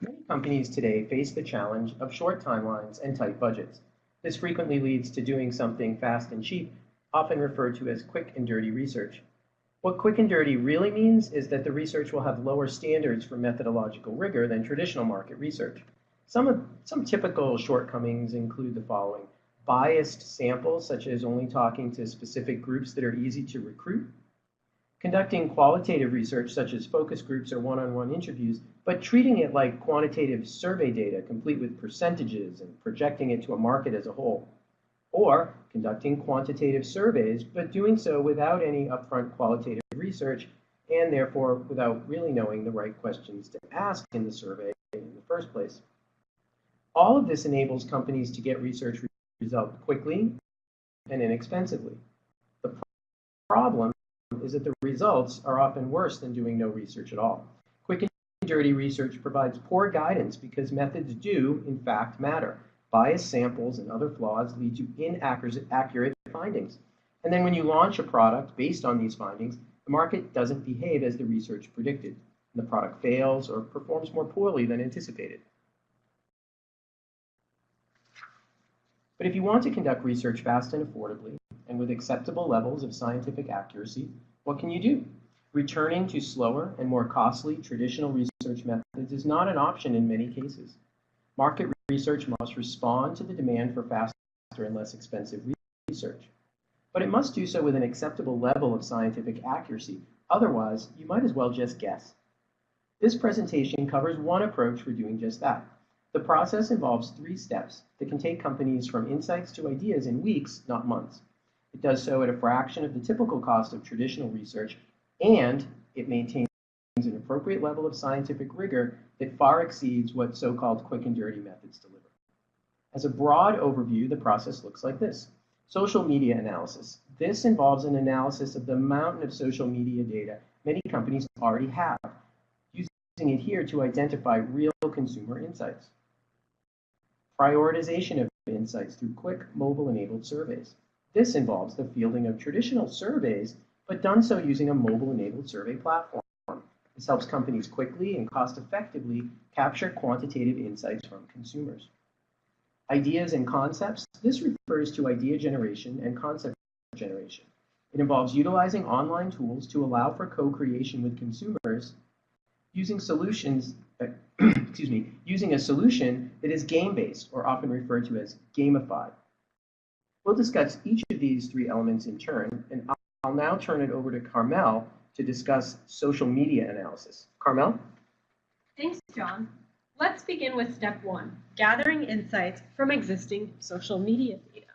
Many companies today face the challenge of short timelines and tight budgets. This frequently leads to doing something fast and cheap, often referred to as quick and dirty research. What quick and dirty really means is that the research will have lower standards for methodological rigor than traditional market research. Some typical shortcomings include the following: biased samples, such as only talking to specific groups that are easy to recruit; conducting qualitative research, such as focus groups or one-on-one interviews, but treating it like quantitative survey data, complete with percentages and projecting it to a market as a whole; or conducting quantitative surveys, but doing so without any upfront qualitative research, and therefore without really knowing the right questions to ask in the survey in the first place. All of this enables companies to get research results quickly and inexpensively. The problem is that the results are often worse than doing no research at all. Quick and dirty research provides poor guidance because methods do, in fact, matter. Biased samples and other flaws lead to inaccurate findings. And then when you launch a product based on these findings, the market doesn't behave as the research predicted, and the product fails or performs more poorly than anticipated. But if you want to conduct research fast and affordably, and with acceptable levels of scientific accuracy, what can you do? Returning to slower and more costly traditional research methods is not an option in many cases. Market research must respond to the demand for faster and less expensive research. But it must do so with an acceptable level of scientific accuracy. Otherwise, you might as well just guess. This presentation covers one approach for doing just that. The process involves 3 steps that can take companies from insights to ideas in weeks, not months. It does so at a fraction of the typical cost of traditional research, and it maintains an appropriate level of scientific rigor that far exceeds what so-called quick and dirty methods deliver. As a broad overview, the process looks like this. Social media analysis. This involves an analysis of the mountain of social media data many companies already have, using it here to identify real consumer insights. Prioritization of insights through quick mobile-enabled surveys. This involves the fielding of traditional surveys, but done so using a mobile-enabled survey platform. This helps companies quickly and cost-effectively capture quantitative insights from consumers. Ideas and concepts. This refers to idea generation and concept generation. It involves utilizing online tools to allow for co-creation with consumers using solutions, using a solution that is game-based, or often referred to as gamified. We'll discuss each of these 3 elements in turn, and I'll now turn it over to Carmel to discuss social media analysis. Carmel? Thanks, John. Let's begin with step 1, gathering insights from existing social media data.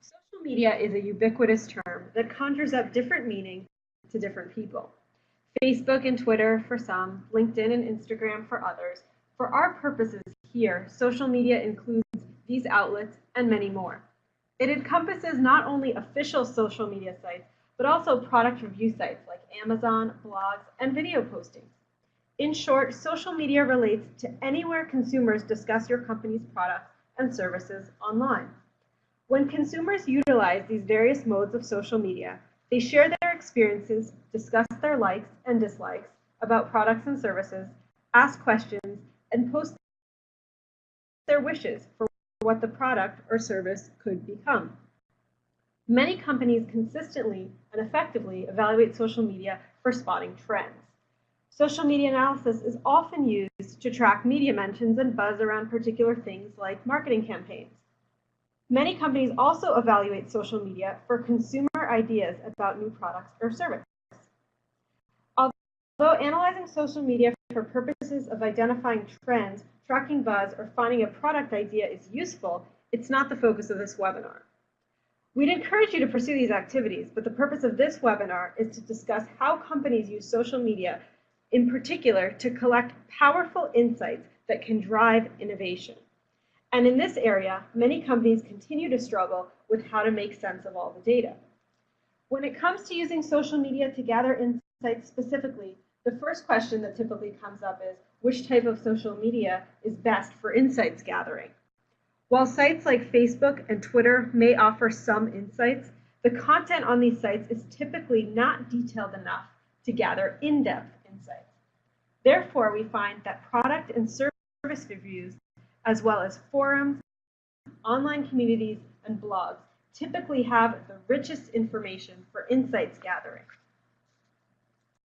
Social media is a ubiquitous term that conjures up different meaning to different people. Facebook and Twitter for some, LinkedIn and Instagram for others. For our purposes here, social media includes these outlets and many more. It encompasses not only official social media sites, but also product review sites like Amazon, blogs, and video postings. In short, social media relates to anywhere consumers discuss your company's products and services online. When consumers utilize these various modes of social media, they share their experiences, discuss their likes and dislikes about products and services, ask questions, and post their wishes for what the product or service could become. Many companies consistently and effectively evaluate social media for spotting trends. Social media analysis is often used to track media mentions and buzz around particular things like marketing campaigns. Many companies also evaluate social media for consumer ideas about new products or services. Although analyzing social media for purposes of identifying trends, tracking buzz, or finding a product idea is useful, it's not the focus of this webinar. We'd encourage you to pursue these activities, but the purpose of this webinar is to discuss how companies use social media in particular to collect powerful insights that can drive innovation. And in this area, many companies continue to struggle with how to make sense of all the data. When it comes to using social media to gather insights specifically, the first question that typically comes up is, which type of social media is best for insights gathering? While sites like Facebook and Twitter may offer some insights, the content on these sites is typically not detailed enough to gather in-depth insights. Therefore, we find that product and service reviews, as well as forums, online communities, and blogs, typically have the richest information for insights gathering.